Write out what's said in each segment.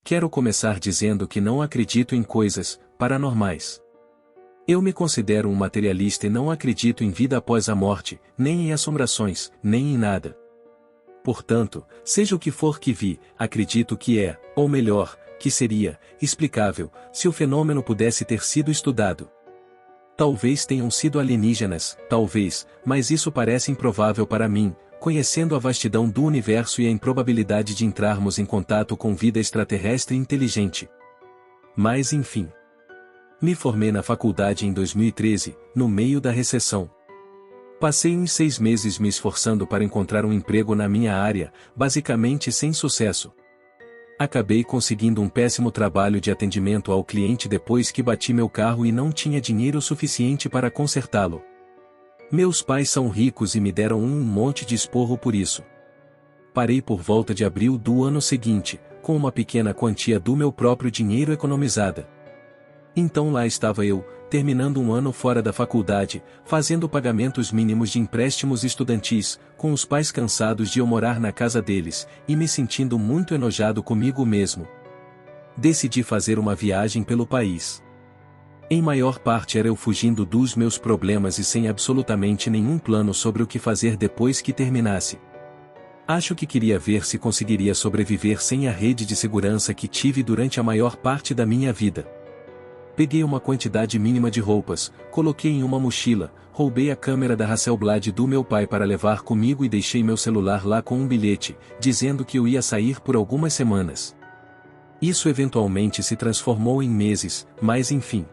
Quero começar dizendo que não acredito em coisas paranormais. Eu me considero um materialista e não acredito em vida após a morte, nem em assombrações, nem em nada. Portanto, seja o que for que vi, acredito que é, ou melhor, que seria, explicável, se o fenômeno pudesse ter sido estudado. Talvez tenham sido alienígenas, talvez, mas isso parece improvável para mim, conhecendo a vastidão do universo e a improbabilidade de entrarmos em contato com vida extraterrestre inteligente. Mas enfim. Me formei na faculdade em 2013, no meio da recessão. Passei uns 6 meses me esforçando para encontrar um emprego na minha área, basicamente sem sucesso. Acabei conseguindo um péssimo trabalho de atendimento ao cliente depois que bati meu carro e não tinha dinheiro suficiente para consertá-lo. Meus pais são ricos e me deram um monte de esporro por isso. Parei por volta de abril do ano seguinte, com uma pequena quantia do meu próprio dinheiro economizada. Então lá estava eu, terminando um ano fora da faculdade, fazendo pagamentos mínimos de empréstimos estudantis, com os pais cansados de eu morar na casa deles, e me sentindo muito enojado comigo mesmo. Decidi fazer uma viagem pelo país. Em maior parte era eu fugindo dos meus problemas e sem absolutamente nenhum plano sobre o que fazer depois que terminasse. Acho que queria ver se conseguiria sobreviver sem a rede de segurança que tive durante a maior parte da minha vida. Peguei uma quantidade mínima de roupas, coloquei em uma mochila, roubei a câmera da Hasselblad do meu pai para levar comigo e deixei meu celular lá com um bilhete, dizendo que eu ia sair por algumas semanas. Isso eventualmente se transformou em meses, mas enfim.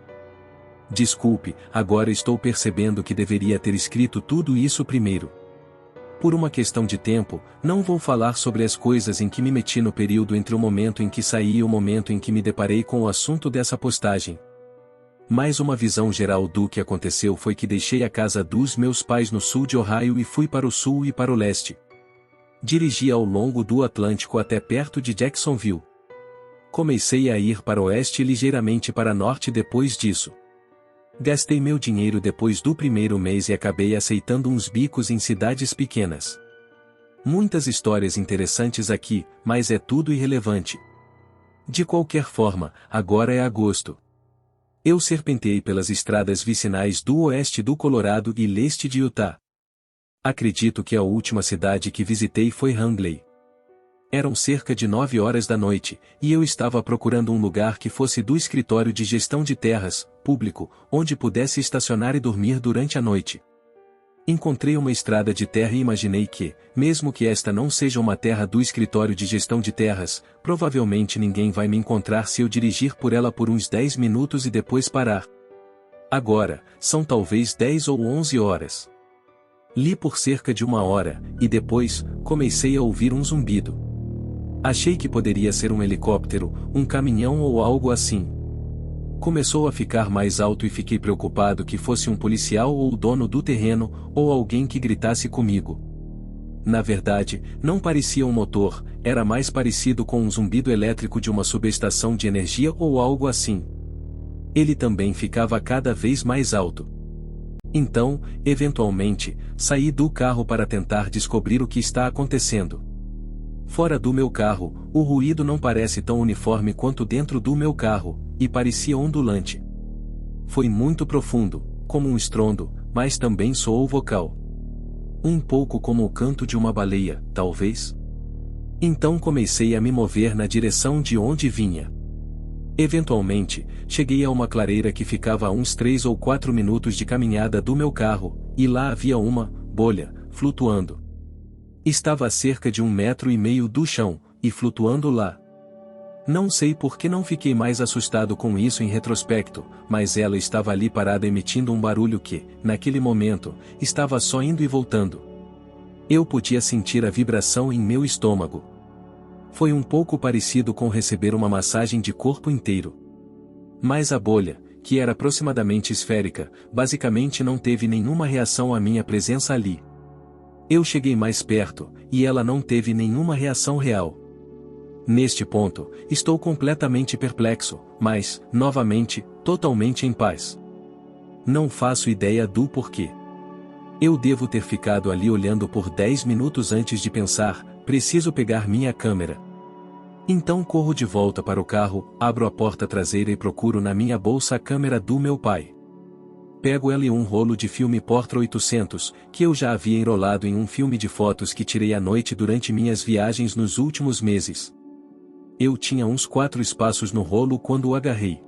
Desculpe, agora estou percebendo que deveria ter escrito tudo isso primeiro. Por uma questão de tempo, não vou falar sobre as coisas em que me meti no período entre o momento em que saí e o momento em que me deparei com o assunto dessa postagem. Mas uma visão geral do que aconteceu foi que deixei a casa dos meus pais no sul de Ohio e fui para o sul e para o leste. Dirigi ao longo do Atlântico até perto de Jacksonville. Comecei a ir para o oeste e ligeiramente para norte depois disso. Gastei meu dinheiro depois do primeiro mês e acabei aceitando uns bicos em cidades pequenas. Muitas histórias interessantes aqui, mas é tudo irrelevante. De qualquer forma, agora é agosto. Eu serpenteei pelas estradas vicinais do oeste do Colorado e leste de Utah. Acredito que a última cidade que visitei foi Wrangley. Eram cerca de 9 horas da noite, e eu estava procurando um lugar que fosse do escritório de gestão de terras, público, onde pudesse estacionar e dormir durante a noite. Encontrei uma estrada de terra e imaginei que, mesmo que esta não seja uma terra do escritório de gestão de terras, provavelmente ninguém vai me encontrar se eu dirigir por ela por uns 10 minutos e depois parar. Agora, são talvez 10 ou 11 horas. Li por cerca de 1 hora, e depois, comecei a ouvir um zumbido. Achei que poderia ser um helicóptero, um caminhão ou algo assim. Começou a ficar mais alto e fiquei preocupado que fosse um policial ou o dono do terreno, ou alguém que gritasse comigo. Na verdade, não parecia um motor, era mais parecido com um zumbido elétrico de uma subestação de energia ou algo assim. Ele também ficava cada vez mais alto. Então, eventualmente, saí do carro para tentar descobrir o que está acontecendo. Fora do meu carro, o ruído não parece tão uniforme quanto dentro do meu carro, e parecia ondulante. Foi muito profundo, como um estrondo, mas também soou vocal. Um pouco como o canto de uma baleia, talvez? Então comecei a me mover na direção de onde vinha. Eventualmente, cheguei a uma clareira que ficava a uns 3 ou 4 minutos de caminhada do meu carro, e lá havia uma bolha, flutuando. Estava a cerca de 1,5 metros do chão, e flutuando lá. Não sei por que não fiquei mais assustado com isso em retrospecto, mas ela estava ali parada emitindo um barulho que, naquele momento, estava só indo e voltando. Eu podia sentir a vibração em meu estômago. Foi um pouco parecido com receber uma massagem de corpo inteiro. Mas a bolha, que era aproximadamente esférica, basicamente não teve nenhuma reação à minha presença ali. Eu cheguei mais perto, e ela não teve nenhuma reação real. Neste ponto, estou completamente perplexo, mas, novamente, totalmente em paz. Não faço ideia do porquê. Eu devo ter ficado ali olhando por 10 minutos antes de pensar, preciso pegar minha câmera. Então corro de volta para o carro, abro a porta traseira e procuro na minha bolsa a câmera do meu pai. Pego ela e um rolo de filme Portra 800, que eu já havia enrolado em um filme de fotos que tirei à noite durante minhas viagens nos últimos meses. Eu tinha uns 4 espaços no rolo quando o agarrei.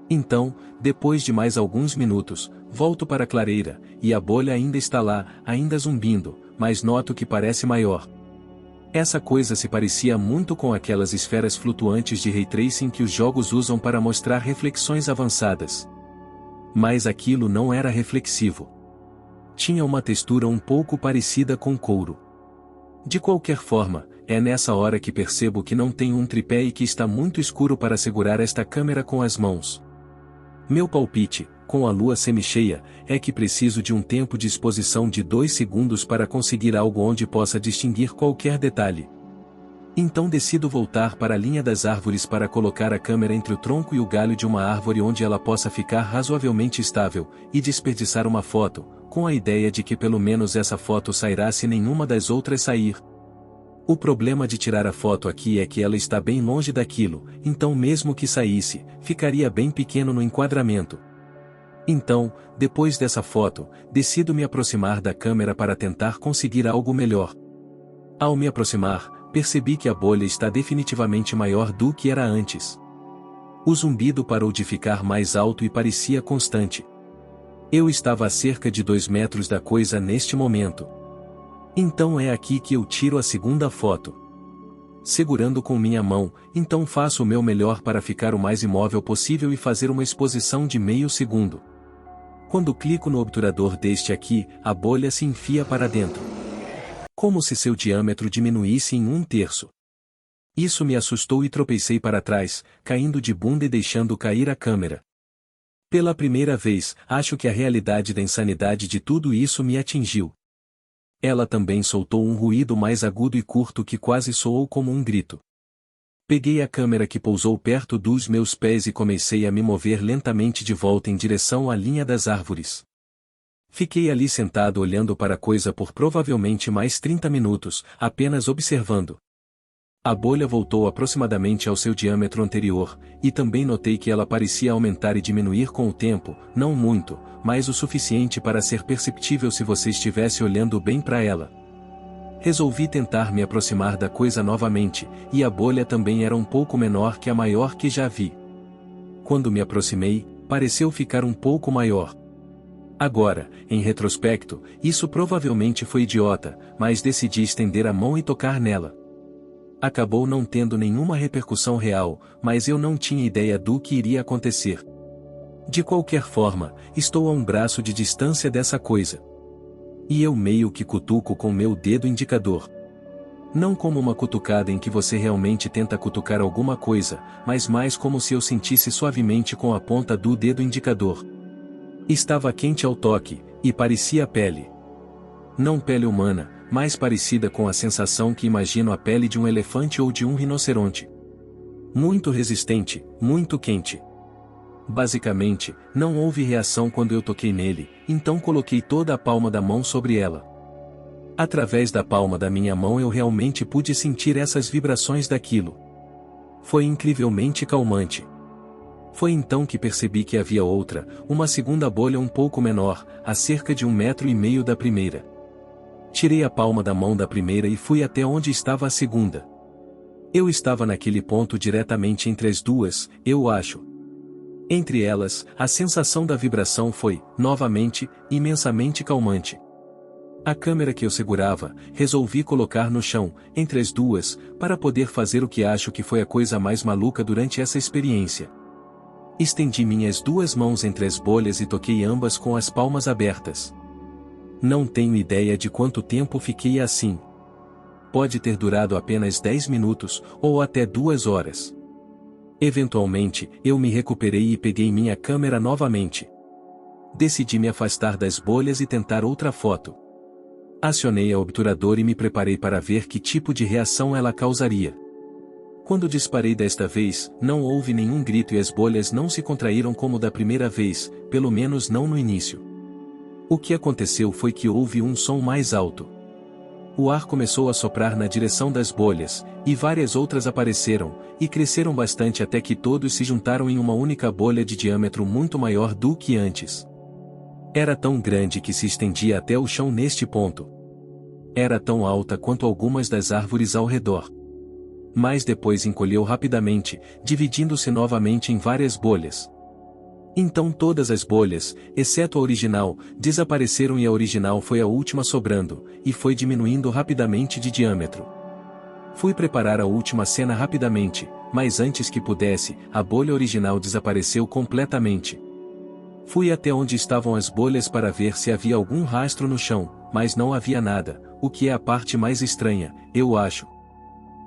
Então, depois de mais alguns minutos, volto para a clareira, e a bolha ainda está lá, ainda zumbindo, mas noto que parece maior. Essa coisa se parecia muito com aquelas esferas flutuantes de ray tracing que os jogos usam para mostrar reflexões avançadas. Mas aquilo não era reflexivo. Tinha uma textura um pouco parecida com couro. De qualquer forma, é nessa hora que percebo que não tenho um tripé e que está muito escuro para segurar esta câmera com as mãos. Meu palpite, com a lua semicheia, é que preciso de um tempo de exposição de 2 segundos para conseguir algo onde possa distinguir qualquer detalhe. Então decido voltar para a linha das árvores para colocar a câmera entre o tronco e o galho de uma árvore onde ela possa ficar razoavelmente estável, e desperdiçar uma foto, com a ideia de que pelo menos essa foto sairá se nenhuma das outras sair. O problema de tirar a foto aqui é que ela está bem longe daquilo, então mesmo que saísse, ficaria bem pequeno no enquadramento. Então, depois dessa foto, decido me aproximar da câmera para tentar conseguir algo melhor. Ao me aproximar, percebi que a bolha está definitivamente maior do que era antes. O zumbido parou de ficar mais alto e parecia constante. Eu estava a cerca de 2 metros da coisa neste momento. Então é aqui que eu tiro a segunda foto. Segurando com minha mão, então faço o meu melhor para ficar o mais imóvel possível e fazer uma exposição de meio segundo. Quando clico no obturador deste aqui, a bolha se enfia para dentro. Como se seu diâmetro diminuísse em 1/3. Isso me assustou e tropecei para trás, caindo de bunda e deixando cair a câmera. Pela primeira vez, acho que a realidade da insanidade de tudo isso me atingiu. Ela também soltou um ruído mais agudo e curto que quase soou como um grito. Peguei a câmera que pousou perto dos meus pés e comecei a me mover lentamente de volta em direção à linha das árvores. Fiquei ali sentado olhando para a coisa por provavelmente mais 30 minutos, apenas observando. A bolha voltou aproximadamente ao seu diâmetro anterior, e também notei que ela parecia aumentar e diminuir com o tempo, não muito, mas o suficiente para ser perceptível se você estivesse olhando bem para ela. Resolvi tentar me aproximar da coisa novamente, e a bolha também era um pouco menor que a maior que já vi. Quando me aproximei, pareceu ficar um pouco maior. Agora, em retrospecto, isso provavelmente foi idiota, mas decidi estender a mão e tocar nela. Acabou não tendo nenhuma repercussão real, mas eu não tinha ideia do que iria acontecer. De qualquer forma, estou a um braço de distância dessa coisa. E eu meio que cutuco com meu dedo indicador. Não como uma cutucada em que você realmente tenta cutucar alguma coisa, mas mais como se eu sentisse suavemente com a ponta do dedo indicador. Estava quente ao toque, e parecia pele. Não pele humana, mais parecida com a sensação que imagino a pele de um elefante ou de um rinoceronte. Muito resistente, muito quente. Basicamente, não houve reação quando eu toquei nele, então coloquei toda a palma da mão sobre ela. Através da palma da minha mão eu realmente pude sentir essas vibrações daquilo. Foi incrivelmente calmante. Foi então que percebi que havia outra, uma segunda bolha um pouco menor, a cerca de 1,5 metros da primeira. Tirei a palma da mão da primeira e fui até onde estava a segunda. Eu estava naquele ponto diretamente entre as duas, eu acho. Entre elas, a sensação da vibração foi, novamente, imensamente calmante. A câmera que eu segurava, resolvi colocar no chão, entre as duas, para poder fazer o que acho que foi a coisa mais maluca durante essa experiência. Estendi minhas 2 mãos entre as bolhas e toquei ambas com as palmas abertas. Não tenho ideia de quanto tempo fiquei assim. Pode ter durado apenas 10 minutos, ou até 2 horas. Eventualmente, eu me recuperei e peguei minha câmera novamente. Decidi me afastar das bolhas e tentar outra foto. Acionei a obturador e me preparei para ver que tipo de reação ela causaria. Quando disparei desta vez, não houve nenhum grito e as bolhas não se contraíram como da primeira vez, pelo menos não no início. O que aconteceu foi que houve um som mais alto. O ar começou a soprar na direção das bolhas, e várias outras apareceram, e cresceram bastante até que todos se juntaram em uma única bolha de diâmetro muito maior do que antes. Era tão grande que se estendia até o chão neste ponto. Era tão alta quanto algumas das árvores ao redor. Mas depois encolheu rapidamente, dividindo-se novamente em várias bolhas. Então todas as bolhas, exceto a original, desapareceram e a original foi a última sobrando, e foi diminuindo rapidamente de diâmetro. Fui preparar a última cena rapidamente, mas antes que pudesse, a bolha original desapareceu completamente. Fui até onde estavam as bolhas para ver se havia algum rastro no chão, mas não havia nada, o que é a parte mais estranha, eu acho.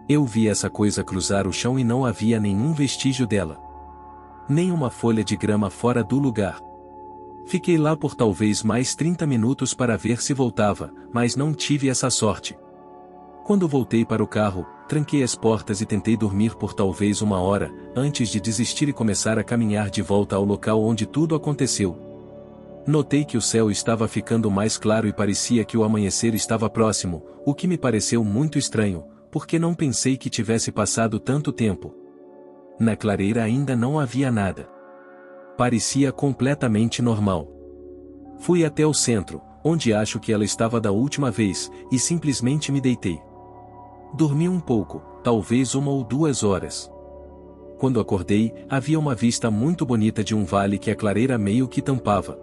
Eu vi essa coisa cruzar o chão e não havia nenhum vestígio dela. Nem uma folha de grama fora do lugar. Fiquei lá por talvez mais 30 minutos para ver se voltava, mas não tive essa sorte. Quando voltei para o carro, tranquei as portas e tentei dormir por talvez 1 hora, antes de desistir e começar a caminhar de volta ao local onde tudo aconteceu. Notei que o céu estava ficando mais claro e parecia que o amanhecer estava próximo, o que me pareceu muito estranho, porque não pensei que tivesse passado tanto tempo. Na clareira ainda não havia nada. Parecia completamente normal. Fui até o centro, onde acho que ela estava da última vez, e simplesmente me deitei. Dormi um pouco, talvez 1 ou 2 horas. Quando acordei, havia uma vista muito bonita de um vale que a clareira meio que tampava.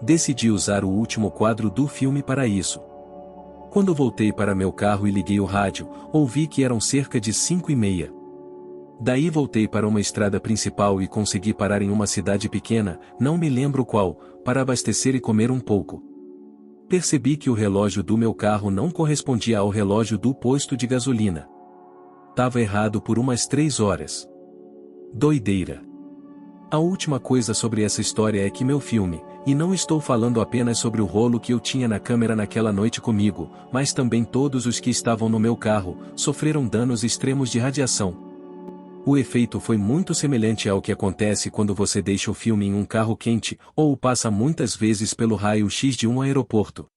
Decidi usar o último quadro do filme para isso. Quando voltei para meu carro e liguei o rádio, ouvi que eram cerca de 5:30. Daí voltei para uma estrada principal e consegui parar em uma cidade pequena, não me lembro qual, para abastecer e comer um pouco. Percebi que o relógio do meu carro não correspondia ao relógio do posto de gasolina. Tava errado por umas 3 horas. Doideira. A última coisa sobre essa história é que meu filme, e não estou falando apenas sobre o rolo que eu tinha na câmera naquela noite comigo, mas também todos os que estavam no meu carro, sofreram danos extremos de radiação. O efeito foi muito semelhante ao que acontece quando você deixa o filme em um carro quente, ou o passa muitas vezes pelo raio-x de um aeroporto.